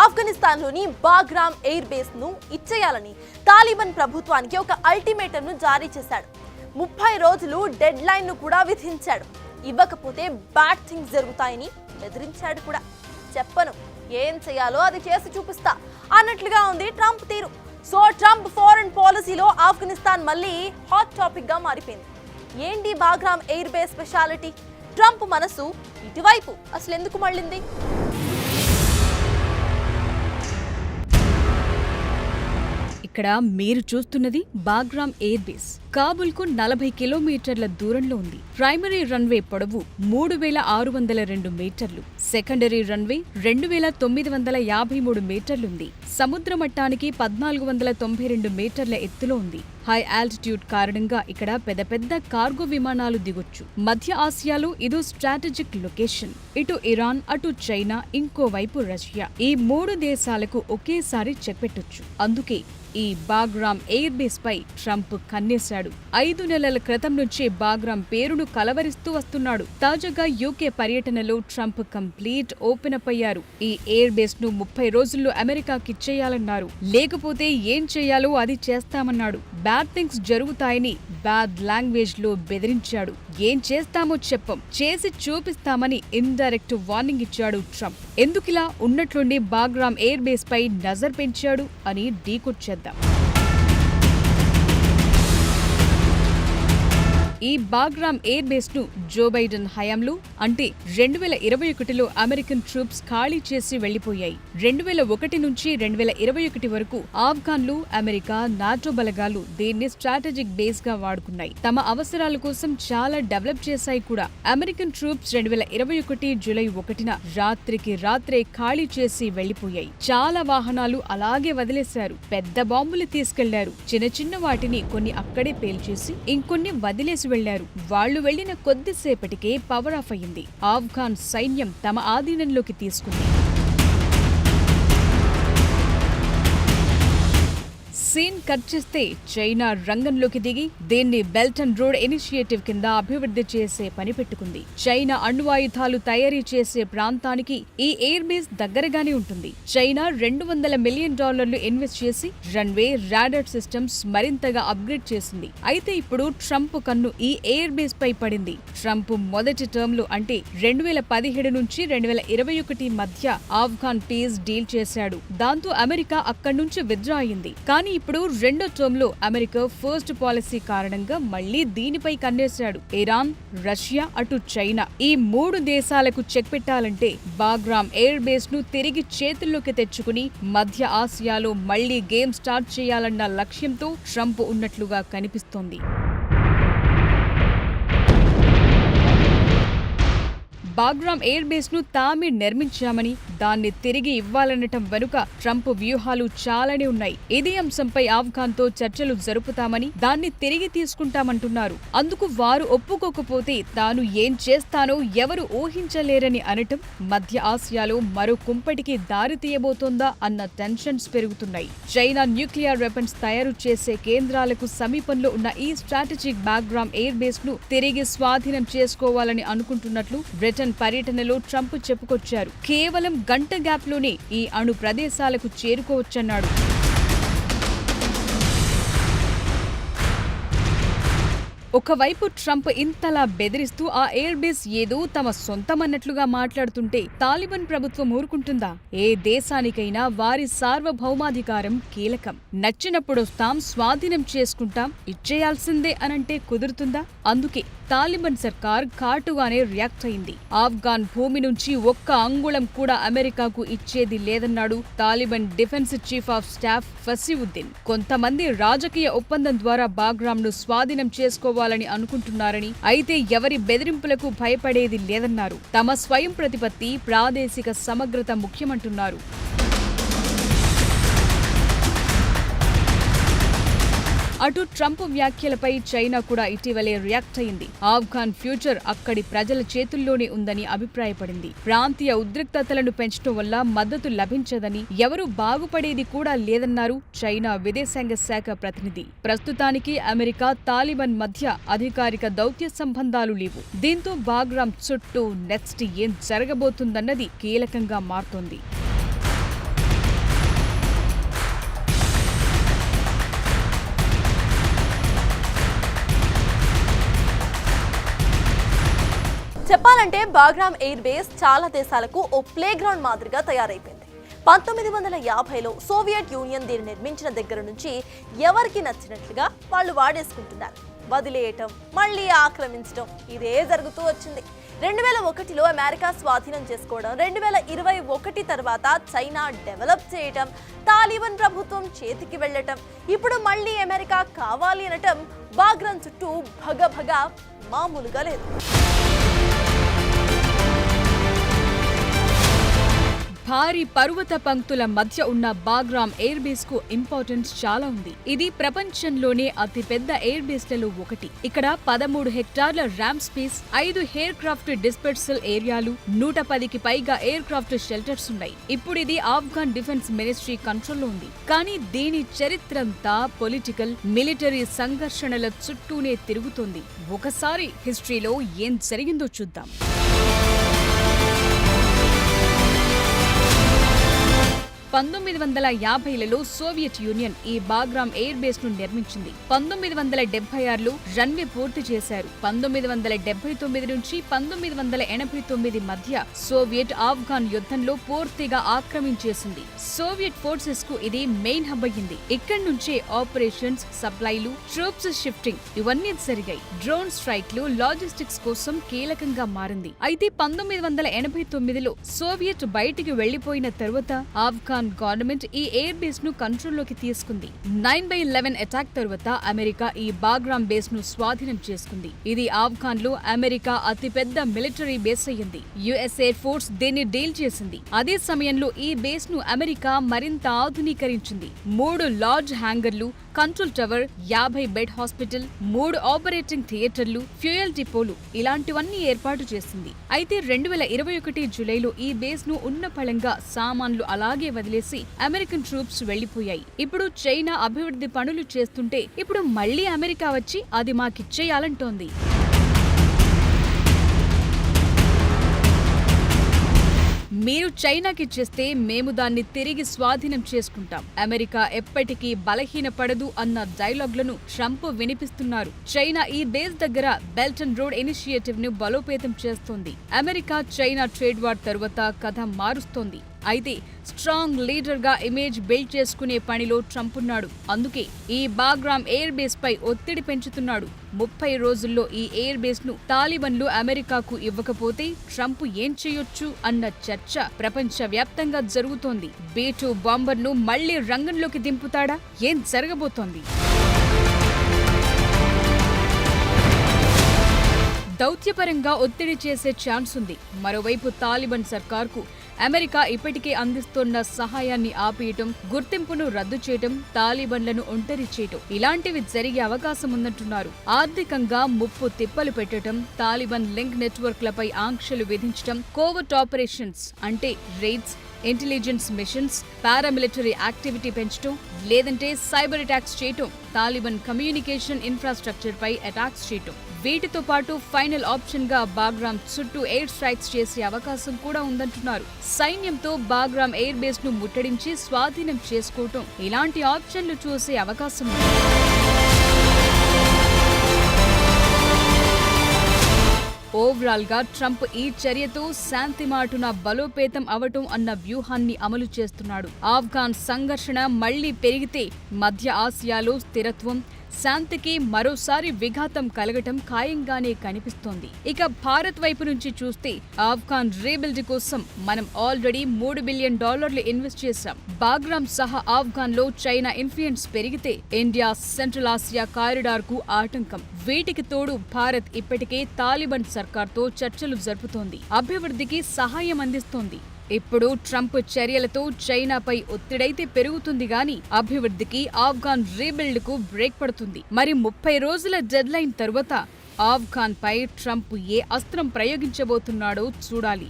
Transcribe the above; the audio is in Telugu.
ఆఫ్ఘనిస్తాన్లోని బాగ్రామ్ ఎయిర్ బేస్ ను ఇచ్చేయాలని తాలిబాన్ ప్రభుత్వానికి ఒక అల్టిమేటం ను జారీ చేశాడు. 30 రోజులు డెడ్ లైన్ ను కూడా విధించాడు. ఇవ్వకపోతే బ్యాడ్ థింగ్స్ జరుగుతాయని బెదిరించాడు కూడా. చెప్పను, ఏం చేయాలో అది చేసి చూపిస్తా అన్నట్లుగా ఉంది ట్రంప్ తీరు. సో ట్రంప్ ఫారెన్ పాలసీలో ఆఫ్ఘనిస్తాన్ మళ్ళీ హాట్ టాపిక్ గా మారిపోయింది. ఏంటి Bagram air base speciality? Trump మనసు ఇటువైపు అసలు ఎందుకు మళ్ళింది? ఇక్కడ మీరు చూస్తున్నది బాగ్రామ్ ఎయిర్ బేస్. కాబుల్ కు 40 కిలోమీటర్ల దూరంలో ఉంది. ప్రైమరీ రన్వే పొడవు 3602 మీటర్లు, సెకండరీ రన్వే 2953 మీటర్లుంది. సముద్ర మట్టానికి 1492 మీటర్ల ఎత్తులో ఉంది. హై ఆల్టిట్యూడ్ కారణంగా ఇక్కడ పెద్ద పెద్ద కార్గో విమానాలు దిగొచ్చు. మధ్య ఆసియాలో ఇదో స్ట్రాటజిక్ లొకేషన్. ఇటు ఇరాన్, అటు చైనా, ఇంకోవైపు రష్యా, ఈ 3 దేశాలకు ఒకేసారి చెక్ పెట్టొచ్చు. అందుకే ఈ బాగ్రామ్ ఎయిర్ బేస్ పై ట్రంప్ కన్నేశాడు. 5 నెలల క్రితం నుంచే బాగ్రామ్ పేరును కలవరిస్తూ వస్తున్నాడు. తాజాగా యూకే పర్యటనలో ట్రంప్ కంప్లీట్ ఓపెన్ అప్ అయ్యారు. ఈ ఎయిర్ బేస్ ను 30 రోజుల్లో అమెరికాకిచ్చేయాలన్నారు. లేకపోతే ఏం చేయాలో అది చేస్తామన్నాడు. బ్యాడ్ థింగ్స్ జరుగుతాయని బ్యాడ్ లాంగ్వేజ్ లో బెదిరించాడు. ఏం చేస్తామో చెప్పం, చేసి చూపిస్తామని ఇండైరెక్ట్ వార్నింగ్ ఇచ్చాడు ట్రంప్. ఎందుకిలా ఉన్నట్లుండి బాగ్రామ్ ఎయిర్ బేస్ పై నజర్ పెంచాడు అని డీకోడ్. ఈ బాగ్రామ్ ఎయిర్ బేస్ ను జో బైడెన్ హయాంలో, అంటే 2021లో అమెరికన్ ట్రూప్స్ ఖాళీ చేసి వెళ్లిపోయాయి. 2001 నుంచి 2021 వరకు ఆఫ్ఘన్లు, అమెరికా, నాటో బలగాలు దీన్ని స్ట్రాటజిక్ బేస్ గా వాడుకున్నాయి. తమ అవసరాల కోసం చాలా డెవలప్ చేశాయి కూడా. అమెరికన్ ట్రూప్స్ 2021 జూలై 1న రాత్రికి రాత్రే ఖాళీ చేసి వెళ్లిపోయాయి. చాలా వాహనాలు అలాగే వదిలేశారు. పెద్ద బాంబులు తీసుకెళ్లారు. చిన్న చిన్న వాటిని కొన్ని అక్కడే పేల్చేసి ఇంకొన్ని వదిలేసి వెళ్లారు. వాళ్లు వెళ్లిన కొద్దిసేపటికే పవర్ ఆఫ్ అయింది. ఆఫ్ఘాన్ సైన్యం తమ ఆధీనంలోకి తీసుకుంది. సీన్ కట్ చేస్తే చైనా రంగంలోకి దిగి దీన్ని బెల్ట్ అండ్ రోడ్ ఇనిషియేటివ్ కింద అభివృద్ధి చేసే పని పెట్టుకుంది. చైనా అణ్వాయుధాలు తయారీ చేసే ప్రాంతానికి ఈ ఎయిర్ బేస్ దగ్గరగానే ఉంటుంది. చైనా $200 మిలియన్ ఇన్వెస్ట్ చేసి రన్వే, రాడార్ సిస్టమ్స్ మరింతగా అప్గ్రేడ్ చేసింది. అయితే ఇప్పుడు ట్రంప్ కన్ను ఈ ఎయిర్ బేస్ పై పడింది. ట్రంప్ మొదటి టర్మ్ లో, అంటే 2017 నుంచి 2021 మధ్య ఆఫ్ఘాన్ పీస్ డీల్ చేశాడు. దాంతో అమెరికా అక్కడి నుంచి విత్డ్రా అయింది. కానీ ఇప్పుడు రెండో టర్మ్ లో అమెరికా ఫస్ట్ పాలసీ కారణంగా మళ్లీ దీనిపై కన్నేశాడు. ఇరాన్, రష్యా, అటు చైనా, ఈ 3 దేశాలకు చెక్ పెట్టాలంటే బాగ్రామ్ ఎయిర్ బేస్ ను తిరిగి చేతుల్లోకి తెచ్చుకుని మధ్య ఆసియాలో మళ్లీ గేమ్ స్టార్ట్ చేయాలన్న లక్ష్యంతో ట్రంప్ ఉన్నట్లుగా కనిపిస్తోంది. బాగ్రామ్ ఎయిర్ బేస్ ను తామే నిర్మించామని, దాన్ని తిరిగి ఇవ్వాలనటం వెనుక ట్రంప్ వ్యూహాలు చాలానే ఉన్నాయి. ఇదే అంశంపై ఆఫ్ఘాన్ తో చర్చలు జరుపుతామని, దాన్ని తిరిగి తీసుకుంటామంటున్నారు. అందుకు వారు ఒప్పుకోకపోతే తాను ఏం చేస్తానో ఎవరు ఊహించలేరని అనటం మధ్య ఆసియాలో మరో కుంపటికి దారి తీయబోతోందా అన్న టెన్షన్స్ పెరుగుతున్నాయి. చైనా న్యూక్లియర్ వెపన్స్ తయారు చేసే కేంద్రాలకు సమీపంలో ఉన్న ఈ స్ట్రాటజిక్ బాగ్రామ్ ఎయిర్ బేస్ ను తిరిగి స్వాధీనం చేసుకోవాలని అనుకుంటున్నట్లు బ్రిటన్ పర్యటనలో ట్రంప్ చెప్పుకొచ్చారు. కేవలం గంట గ్యాప్ లోనే ఈ అణు ప్రదేశాలకు చేరుకోవచ్చన్నాడు. ఒకవైపు ట్రంప్ ఇంతలా బెదిరిస్తూ ఆ ఎయిర్ బేస్ ఏదో తమ సొంతమన్నట్లుగా మాట్లాడుతుంటే తాలిబాన్ ప్రభుత్వం ఊరుకుంటుందా? ఏ దేశానికైనా వారి సార్వభౌమాధికారం కీలకం. నచ్చినప్పుడొస్తాం, స్వాధీనం చేసుకుంటాం, ఇచ్చేయాల్సిందే అనంటే కుదురుతుందా? అందుకే తాలిబాన్ సర్కార్ ఘాటుగానే రియాక్ట్ అయింది. ఆఫ్ఘాన్ భూమి నుంచి ఒక్క అంగుళం కూడా అమెరికాకు ఇచ్చేది లేదన్నాడు Taliban defence chief of staff Fasihuddin. కొంతమంది రాజకీయ ఒప్పందం ద్వారా బాగ్రామ్ ను స్వాధీనం చేసుకోవాలని అనుకుంటున్నారని, అయితే ఎవరి బెదిరింపులకు భయపడేది లేదన్నారు. తమ స్వయం ప్రతిపత్తి, ప్రాదేశిక సమగ్రత ముఖ్యమంటున్నారు. అటు ట్రంప్ వ్యాఖ్యలపై చైనా కూడా ఇటీవలే రియాక్ట్ అయింది. ఆఫ్ఘాన్ ఫ్యూచర్ అక్కడి ప్రజల చేతుల్లోనే ఉందని అభిప్రాయపడింది. ప్రాంతీయ ఉద్రిక్తతలను పెంచడం వల్ల మద్దతు లభించదని, ఎవరూ బాగుపడేది కూడా లేదన్నారు చైనా విదేశాంగ శాఖ ప్రతినిధి. ప్రస్తుతానికి అమెరికా, తాలిబాన్ మధ్య అధికారిక దౌత్య సంబంధాలు లేవు. దీంతో బాగ్రామ్ చుట్టూ నెక్స్ట్ ఏం జరగబోతుందన్నది కీలకంగా మారుతోంది. చెప్పాలంటే బాగ్రామ్ ఎయిర్ బేస్ చాలా దేశాలకు ఓ ప్లే గ్రౌండ్ మాదిరిగా తయారైపోయింది. 1950లో సోవియట్ యూనియన్ దీన్ని నిర్మించిన దగ్గర నుంచి ఎవరికి నచ్చినట్లుగా వాళ్ళు వాడేసుకుంటున్నారు. వదిలేయటం, మళ్ళీ ఆక్రమించడం ఇదే జరుగుతూ వచ్చింది. 2001లో అమెరికా స్వాధీనం చేసుకోవడం, 2021 తర్వాత చైనా డెవలప్ చేయటం, తాలిబాన్ ప్రభుత్వం చేతికి వెళ్ళటం, ఇప్పుడు మళ్ళీ అమెరికా కావాలి అనటం బాగ్రామ్ చుట్టూ భగభగ మామూలుగా లేదు. భారీ పర్వత పంక్తుల మధ్య ఉన్న బాగ్రామ్ ఎయిర్ బేస్ కు ఇంపార్టెన్స్ చాలా ఉంది. ఇది ప్రపంచంలోనే అతిపెద్ద ఎయిర్ బేస్లలో ఒకటి. ఇక్కడ 13 హెక్టార్ల ర్యామ్ స్పేస్, 5 ఎయిర్ క్రాఫ్ట్ డిస్పెర్సల్ ఏరియాలు, 110కి పైగా ఎయిర్ క్రాఫ్ట్ షెల్టర్స్ ఉన్నాయి. ఇప్పుడు ఇది ఆఫ్ఘన్ డిఫెన్స్ మినిస్ట్రీ కంట్రోల్లో ఉంది. కానీ దీని చరిత్రంతా పొలిటికల్, మిలిటరీ సంఘర్షణల చుట్టూనే తిరుగుతోంది. ఒకసారి హిస్టరీలో ఏం జరిగిందో చూద్దాం. 1950లలో సోవియట్ యూనియన్ ఈ బాగ్రామ్ ఎయిర్ బేస్ ను నిర్మించింది. 1976లో రన్వే పూర్తి చేశారు. 1979 నుంచి 1989 మధ్య సోవియట్ ఆఫ్ఘన్ యుద్ధంలో పూర్తిగా ఆక్రమించేసింది. సోవియట్ ఫోర్సెస్ కు ఇది మెయిన్ హబ్ అయ్యింది. ఇక్కడి నుంచే ఆపరేషన్స్, సప్లైలు, ట్రూప్స్ షిఫ్టింగ్ ఇవన్నీ జరిగాయి. డ్రోన్ స్ట్రైక్లు, లాజిస్టిక్స్ కోసం కీలకంగా మారింది. అయితే 1989లో సోవియట్ బయటికి వెళ్లిపోయిన తరువాత ఆఫ్ఘన్ గవర్నమెంట్ ఈ ఎయిర్ బేస్ ను కంట్రోల్లోకి తీసుకుంది. 9/11 అటాక్ తరువాత అమెరికా ఈ బాగ్రామ్ బేస్ ను స్వాధీనం చేసుకుంది. ఇది ఆఫ్ఘన్ లో అమెరికా అతిపెద్ద మిలిటరీ బేస్ అయ్యింది. యుఎస్ ఎయిర్ ఫోర్స్ దీన్ని డీల్ చేసింది. అదే సమయంలో ఈ బేస్ ను అమెరికా మరింత ఆధునీకరించింది. 3 లార్జ్ హ్యాంగర్లు, control tower, 50 bed hospital, 3 operating థియేటర్లు, ఫ్యూయల్ డిపోలు ఇలాంటివన్నీ ఏర్పాటు చేసింది. అయితే 2021 జూలైలో ఈ బేస్ ను ఉన్నపళంగా సామాన్లు అలాగే వదిలేసి అమెరికన్ ట్రూప్స్ వెళ్లిపోయాయి. ఇప్పుడు చైనా అభివృద్ధి పనులు చేస్తుంటే ఇప్పుడు మళ్లీ అమెరికా వచ్చి అది మాకిచ్చేయాలంటోంది. మీరు చైనాకి చేస్తే మేము దాన్ని తిరిగి స్వాధీనం చేసుకుంటాం, అమెరికా ఎప్పటికీ బలహీనపడదు అన్న డైలాగ్లను ట్రంప్ వినిపిస్తున్నారు. చైనా ఈ బేస్ దగ్గర బెల్ట్ అండ్ రోడ్ ఇనిషియేటివ్ ను బలోపేతం చేస్తోంది. అమెరికా చైనా ట్రేడ్ వార్ తరువాత కథ మారుస్తోంది. అయితే స్ట్రాంగ్ లీడర్ గా ఇమేజ్ బిల్డ్ చేసుకునే పనిలో ట్రంప్ ఉన్నాడు. అందుకే ఈ బాగ్రామ్ ఎయిర్ బేస్ పై ఒత్తిడి పెంచుతున్నాడు. 30 రోజుల్లో ఈ ఎయిర్ బేస్ ను తాలిబాన్లు అమెరికాకు ఇవ్వకపోతే ట్రంప్ ఏం చేయొచ్చు అన్న చర్చ ప్రపంచ వ్యాప్తంగా జరుగుతోంది. B-2 బాంబర్ ను మళ్లీ రంగంలోకి దింపుతాడా? ఏం జరగబోతోంది? దౌత్యపరంగా ఒత్తిడి చేసే ఛాన్స్ ఉంది. మరోవైపు తాలిబాన్ సర్కార్కు అమెరికా ఇప్పటికే అందిస్తున్న సహాయాన్ని ఆపేయటం, గుర్తింపును రద్దు చేయటం, తాలిబాన్లను ఒంటరి చేయటం ఇలాంటివి జరిగే అవకాశం ఉందంటున్నారు. ఆర్థికంగా ముప్పు తిప్పలు పెట్టడం, తాలిబాన్ లింక్ నెట్వర్క్లపై ఆంక్షలు విధించడం, కోవర్ట్ ఆపరేషన్స్ అంటే rides, intelligence machines, paramilitary activity పెంచడం, లేదంటే సైబర్ అటాక్స్ చేయటం, తాలిబాన్ కమ్యూనికేషన్ ఇన్ఫ్రాస్ట్రక్చర్ పై అటాక్స్ చేయటం. వీటితో పాటు ఫైనల్ ఆప్షన్ గా బాగ్రామ్ చుట్టూ ఎయిర్ స్ట్రైక్స్ చేసే అవకాశం కూడా ఉందంటున్నారు. సైన్యంతో బాగ్రామ్ ఎయిర్ బేస్ ను ముట్టడించి స్వాధీనం చేసుకోవటం ఇలాంటి ఆప్షన్లు చూసే అవకాశం ఉంది. ఓవరాల్ గా ట్రంప్ ఈ చర్యతో శాంతి మాటున బలోపేతం అవటం అన్న వ్యూహాన్ని అమలు చేస్తున్నాడు. ఆఫ్ఘన్ సంఘర్షణ మళ్లీ పెరిగితే మధ్య ఆసియాలో స్థిరత్వం, శాంతికి మరోసారి విఘాతం కలగటం ఖాయంగానే కనిపిస్తోంది. ఇక భారత్ వైపు నుంచి చూస్తే ఆఫ్ఘన్ రీబిల్డ్ కోసం మనం ఆల్రెడీ $3 బిలియన్ ఇన్వెస్ట్ చేశాం. బాగ్రామ్ సహా ఆఫ్ఘన్ లో చైనా ఇన్ఫ్లుయెన్స్ పెరిగితే ఇండియా సెంట్రల్ ఆసియా కారిడార్ కు ఆటంకం. వీటికి తోడు భారత్ ఇప్పటికే తాలిబాన్ సర్కార్తో చర్చలు జరుపుతోంది, అభివృద్ధికి సహాయం అందిస్తోంది. ఇప్పుడు ట్రంప్ చర్యలతో చైనాపై ఒత్తిడైతే పెరుగుతుంది గాని అభివృద్ధికి, ఆఫ్ఘన్ రీబిల్డ్ కు బ్రేక్ పడుతుంది. మరి 30 రోజుల డెడ్ లైన్ తరువాత ఆఫ్ఘన్ పై ట్రంప్ ఏ అస్త్రం ప్రయోగించబోతున్నాడో చూడాలి.